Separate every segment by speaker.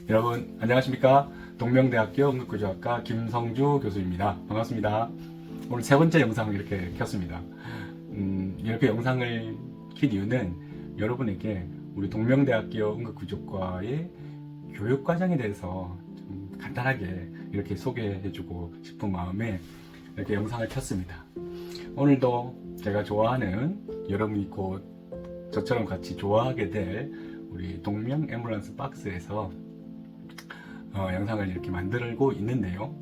Speaker 1: 여러분 안녕하십니까? 동명대학교 응급구조학과 김성주 교수입니다. 반갑습니다. 오늘 세 번째 영상을 이렇게 켰습니다. 이렇게 영상을 킨 이유는 여러분에게 우리 동명대학교 응급구조과의 교육과정에 대해서 좀 간단하게 이렇게 소개해주고 싶은 마음에 이렇게 영상을 켰습니다. 오늘도 제가 좋아하는, 여러분이 곧 저처럼 같이 좋아하게 될 우리 동명 앰뷸런스 박스에서 영상을 이렇게 만들고 있는데요.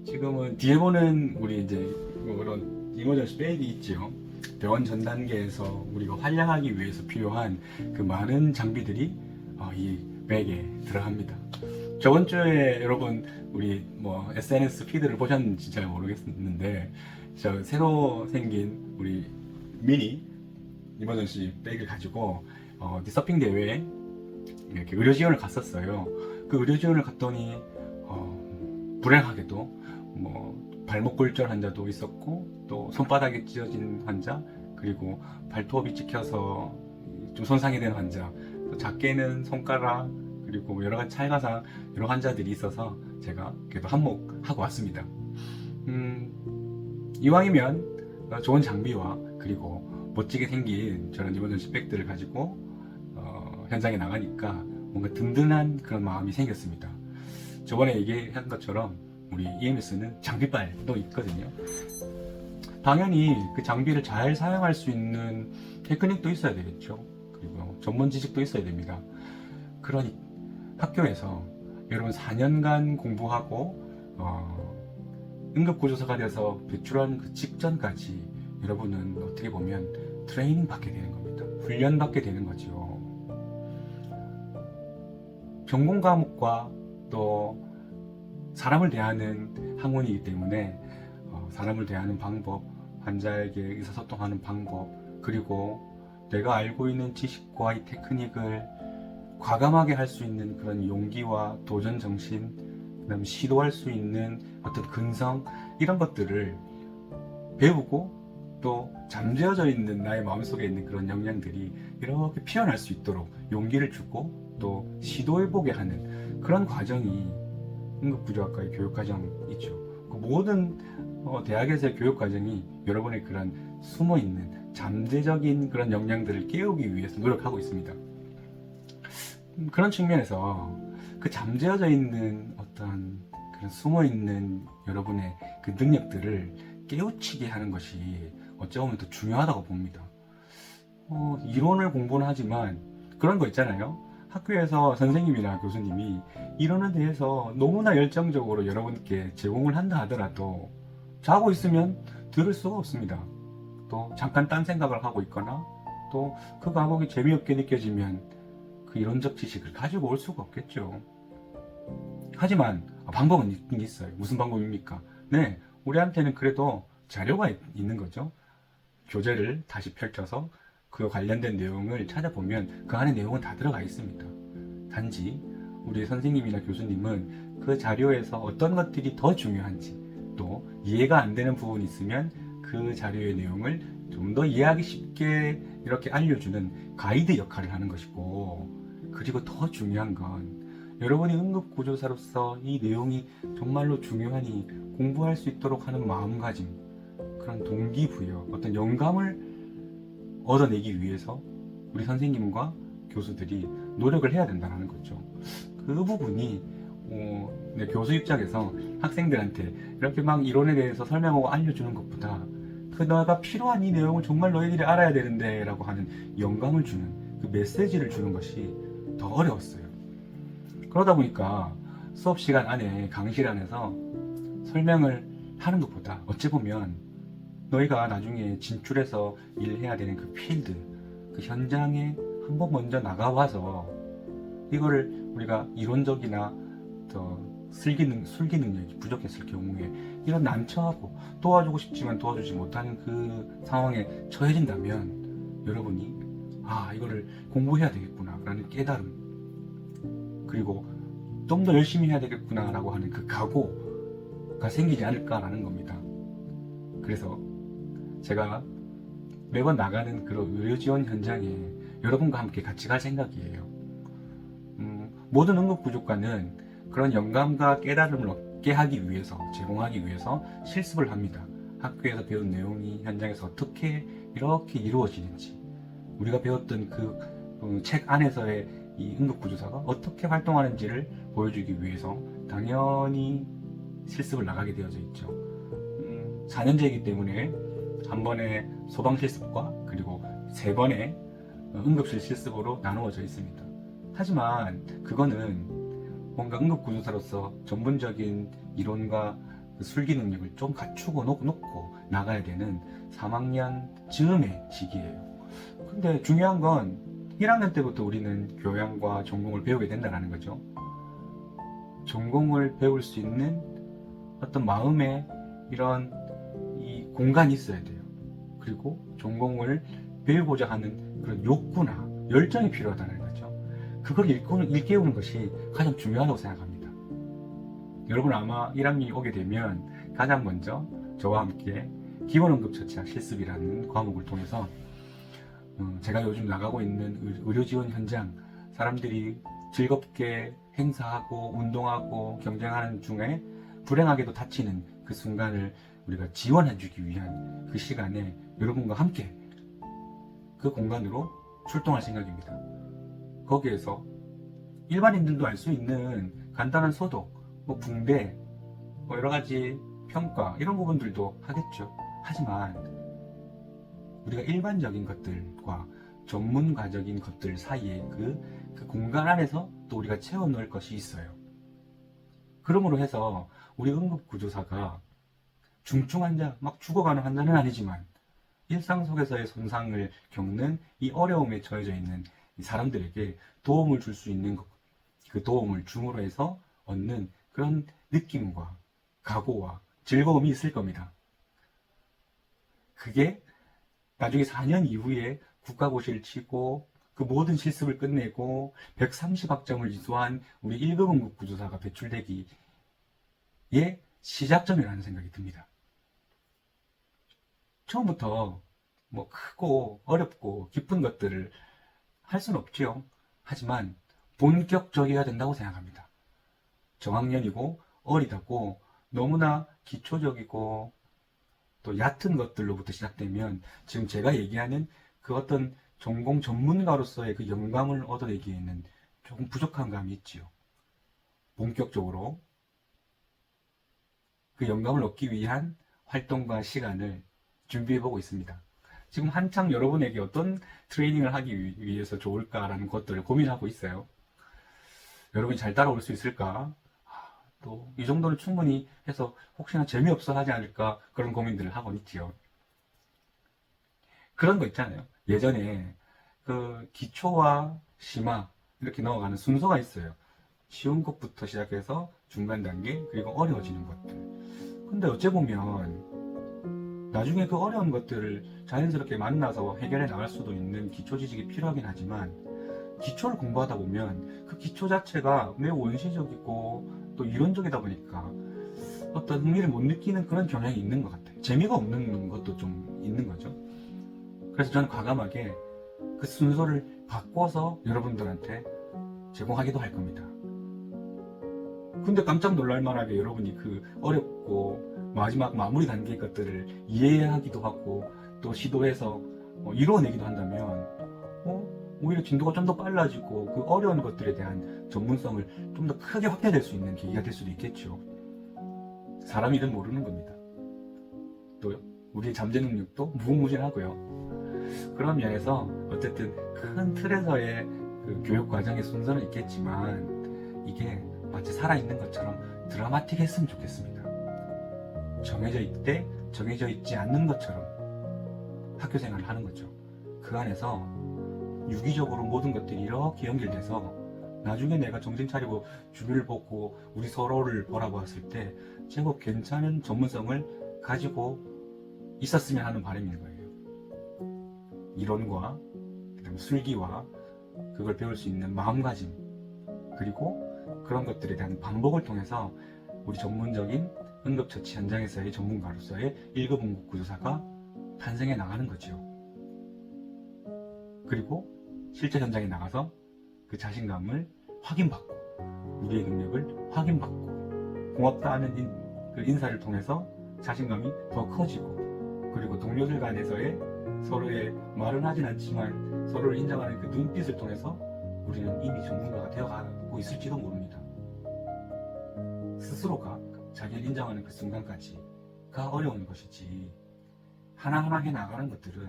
Speaker 1: 지금은 뒤에 보는 우리 이제 그런 이머전시 백이 있죠. 병원 전 단계에서 우리가 활약하기 위해서 필요한 그 많은 장비들이 이 백에 들어갑니다. 저번 주에 여러분 우리 SNS 피드를 보셨는지 잘 모르겠는데, 저 새로 생긴 우리 미니 이머전시 백을 가지고 서핑 대회에 이렇게 의료 지원을 갔었어요. 그 의료 지원을 갔더니 불행하게도 발목 골절 환자도 있었고, 또 손바닥이 찢어진 환자, 그리고 발톱이 찍혀서 좀 손상이 된 환자, 또 작게는 손가락, 그리고 여러 가지 찰가상 여러 환자들이 있어서 제가 그래도 한몫하고 왔습니다. 이왕이면 좋은 장비와 그리고 멋지게 생긴 저런 이머전시 백들을 가지고 현장에 나가니까 뭔가 든든한 그런 마음이 생겼습니다. 저번에 얘기한 것처럼 우리 EMS는 장비빨도 있거든요. 당연히 그 장비를 잘 사용할 수 있는 테크닉도 있어야 되겠죠. 그리고 전문 지식도 있어야 됩니다. 그러니 학교에서 여러분 4년간 공부하고 응급구조사가 돼서 배출하는 그 직전까지 여러분은 어떻게 보면 트레이닝 받게 되는 겁니다. 훈련 받게 되는 거죠. 전공 과목과 또 사람을 대하는 학문이기 때문에 사람을 대하는 방법, 환자에게 의사소통하는 방법, 그리고 내가 알고 있는 지식과 이 테크닉을 과감하게 할 수 있는 그런 용기와 도전 정신, 그다음에 시도할 수 있는 어떤 근성, 이런 것들을 배우고 또 잠재워져 있는 나의 마음속에 있는 그런 역량들이 이렇게 피어날 수 있도록 용기를 주고 또 시도해보게 하는 그런 과정이 응급구조학과의 교육과정이죠. 그 모든 대학에서의 교육과정이 여러분의 그런 숨어있는 잠재적인 그런 역량들을 깨우기 위해서 노력하고 있습니다. 그런 측면에서 그 잠재워져 있는 어떤 그런 숨어있는 여러분의 그 능력들을 깨우치게 하는 것이 어찌 보면 더 중요하다고 봅니다. 이론을 공부는 하지만 그런 거 있잖아요. 학교에서 선생님이나 교수님이 이론에 대해서 너무나 열정적으로 여러분께 제공을 한다 하더라도 자고 있으면 들을 수가 없습니다. 또 잠깐 딴 생각을 하고 있거나 또 그 과목이 재미없게 느껴지면 그 이론적 지식을 가지고 올 수가 없겠죠. 하지만 방법은 있긴 있어요. 무슨 방법입니까? 네, 우리한테는 그래도 자료가 있는 거죠. 교재를 다시 펼쳐서 그 관련된 내용을 찾아보면 그 안에 내용은 다 들어가 있습니다. 단지 우리 선생님이나 교수님은 그 자료에서 어떤 것들이 더 중요한지, 또 이해가 안 되는 부분이 있으면 그 자료의 내용을 좀 더 이해하기 쉽게 이렇게 알려주는 가이드 역할을 하는 것이고, 그리고 더 중요한 건 여러분이 응급구조사로서 이 내용이 정말로 중요하니 공부할 수 있도록 하는 마음가짐, 그런 동기부여, 어떤 영감을 얻어내기 위해서 우리 선생님과 교수들이 노력을 해야 된다는 거죠. 그 부분이 교수 입장에서 학생들한테 이렇게 막 이론에 대해서 설명하고 알려주는 것보다 그 너가 필요한 이 내용을 정말 너희들이 알아야 되는데 라고 하는 영감을 주는 그 메시지를 주는 것이 더 어려웠어요. 그러다 보니까 수업 시간 안에, 강의실 안에서 설명을 하는 것보다 어찌 보면 너희가 나중에 진출해서 일해야 되는 그 필드, 그 현장에 한번 먼저 나가와서 이거를 우리가 이론적이나 더 술기 능력이 부족했을 경우에 이런 난처하고 도와주고 싶지만 도와주지 못하는 그 상황에 처해진다면 여러분이 이거를 공부해야 되겠구나 라는 깨달음, 그리고 좀 더 열심히 해야 되겠구나 라고 하는 그 각오가 생기지 않을까라는 겁니다. 그래서 제가 매번 나가는 그런 의료 지원 현장에 여러분과 함께 같이 갈 생각이에요. 모든 응급구조과는 그런 영감과 깨달음을 얻게 하기 위해서, 제공하기 위해서 실습을 합니다. 학교에서 배운 내용이 현장에서 어떻게 이렇게 이루어지는지, 우리가 배웠던 그 책 안에서의 이 응급구조사가 어떻게 활동하는지를 보여주기 위해서 당연히 실습을 나가게 되어져 있죠. 4년제이기 때문에 한 번의 소방 실습과 그리고 3번의 응급실 실습으로 나누어져 있습니다. 하지만 그거는 뭔가 응급구조사로서 전문적인 이론과 술기 능력을 좀 갖추고 놓고 나가야 되는 3학년 즈음의 시기예요. 근데 중요한 건 1학년 때부터 우리는 교양과 전공을 배우게 된다는 거죠. 전공을 배울 수 있는 어떤 마음의 이런 이 공간이 있어야 돼요. 그리고 전공을 배우고자 하는 그런 욕구나 열정이 필요하다는 거죠. 그걸 일깨우는 것이 가장 중요하다고 생각합니다. 여러분 아마 1학년이 오게 되면 가장 먼저 저와 함께 기본응급처치학 실습이라는 과목을 통해서 제가 요즘 나가고 있는 의료지원 현장, 사람들이 즐겁게 행사하고 운동하고 경쟁하는 중에 불행하게도 다치는 그 순간을 우리가 지원해주기 위한 그 시간에 여러분과 함께 그 공간으로 출동할 생각입니다. 거기에서 일반인들도 알 수 있는 간단한 소독, 붕대, 여러 가지 평가 이런 부분들도 하겠죠. 하지만 우리가 일반적인 것들과 전문가적인 것들 사이에 그 공간 안에서 또 우리가 채워 넣을 것이 있어요. 그러므로 해서 우리 응급구조사가 중증 환자, 막 죽어가는 환자는 아니지만 일상 속에서의 손상을 겪는 이 어려움에 처해져 있는 이 사람들에게 도움을 줄 수 있는 것, 그 도움을 줌으로 해서 얻는 그런 느낌과 각오와 즐거움이 있을 겁니다. 그게 나중에 4년 이후에 국가고시를 치고 그 모든 실습을 끝내고 130학점을 이수한 우리 1급 응급구조사가 배출되기의 시작점이라는 생각이 듭니다. 처음부터 뭐 크고 어렵고 깊은 것들을 할 수는 없지요. 하지만 본격적이어야 된다고 생각합니다. 저학년이고 어리다고 너무나 기초적이고 또 얕은 것들로부터 시작되면 지금 제가 얘기하는 그 어떤 전공 전문가로서의 그 영감을 얻어내기에는 조금 부족한 감이 있지요. 본격적으로 그 영감을 얻기 위한 활동과 시간을 준비해보고 있습니다. 지금 한창 여러분에게 어떤 트레이닝을 하기 위해서 좋을까라는 것들을 고민하고 있어요. 여러분이 잘 따라올 수 있을까? 또 이 정도는 충분히 해서 혹시나 재미없어 하지 않을까 그런 고민들을 하고 있지요. 그런 거 있잖아요. 예전에 그 기초와 심화 이렇게 넘어가는 순서가 있어요. 쉬운 것부터 시작해서 중간 단계 그리고 어려워지는 것들. 근데 어째 보면 나중에 그 어려운 것들을 자연스럽게 만나서 해결해 나갈 수도 있는 기초 지식이 필요하긴 하지만 기초를 공부하다 보면 그 기초 자체가 매우 원시적이고 또 이론적이다 보니까 어떤 흥미를 못 느끼는 그런 경향이 있는 것 같아요. 재미가 없는 것도 좀 있는 거죠. 그래서 저는 과감하게 그 순서를 바꿔서 여러분들한테 제공하기도 할 겁니다. 근데 깜짝 놀랄 만하게 여러분이 그 어렵고 마지막 마무리 단계의 것들을 이해하기도 하고 또 시도해서 이루어내기도 한다면 오히려 진도가 좀 더 빨라지고 그 어려운 것들에 대한 전문성을 좀 더 크게 확대될 수 있는 계기가 될 수도 있겠죠. 사람 일은 모르는 겁니다. 또 우리의 잠재 능력도 무궁무진하고요. 그런 면에서 어쨌든 큰 틀에서의 그 교육 과정의 순서는 있겠지만 이게 마치 살아있는 것처럼 드라마틱했으면 좋겠습니다. 정해져 있되 정해져 있지 않는 것처럼 학교 생활을 하는 거죠. 그 안에서 유기적으로 모든 것들이 이렇게 연결돼서 나중에 내가 정신 차리고 주변을 보고 우리 서로를 바라보았을 때 제법 괜찮은 전문성을 가지고 있었으면 하는 바람인 거예요. 이론과 그다음에 술기와 그걸 배울 수 있는 마음가짐 그리고 그런 것들에 대한 반복을 통해서 우리 전문적인 응급처치 현장에서의 전문가로서의 1급 응급구조사가 탄생해 나가는 거죠. 그리고 실제 현장에 나가서 그 자신감을 확인받고 우리의 능력을 확인받고 고맙다 하는 그 인사를 통해서 자신감이 더 커지고, 그리고 동료들 간에서의 서로의 말은 하진 않지만 서로를 인정하는 그 눈빛을 통해서 우리는 이미 전문가가 되어가고 있을지도 모릅니다. 스스로가 자기를 인정하는 그 순간까지가 어려운 것이지, 하나하나 해나가는 것들은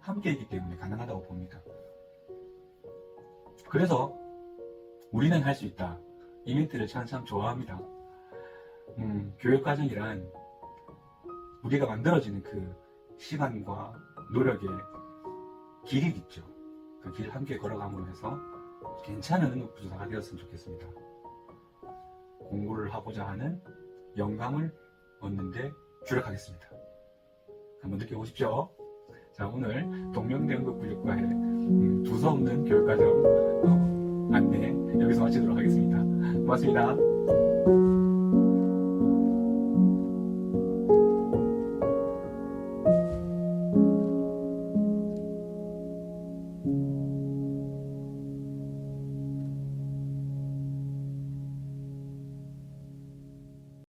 Speaker 1: 함께이기 때문에 가능하다고 봅니다. 그래서 우리는 할 수 있다, 이 멘트를 참 좋아합니다. 교육과정이란 우리가 만들어지는 그 시간과 노력의 길이 있죠. 그 길을 함께 걸어감으로 해서 괜찮은 응급구조사가 되었으면 좋겠습니다. 공부를 하고자 하는 영감을 얻는데 주력하겠습니다. 한번 느껴보십시오. 자, 오늘 동명대 응급구조과의 두서없는 교육과정 안내 여기서 마치도록 하겠습니다. 고맙습니다.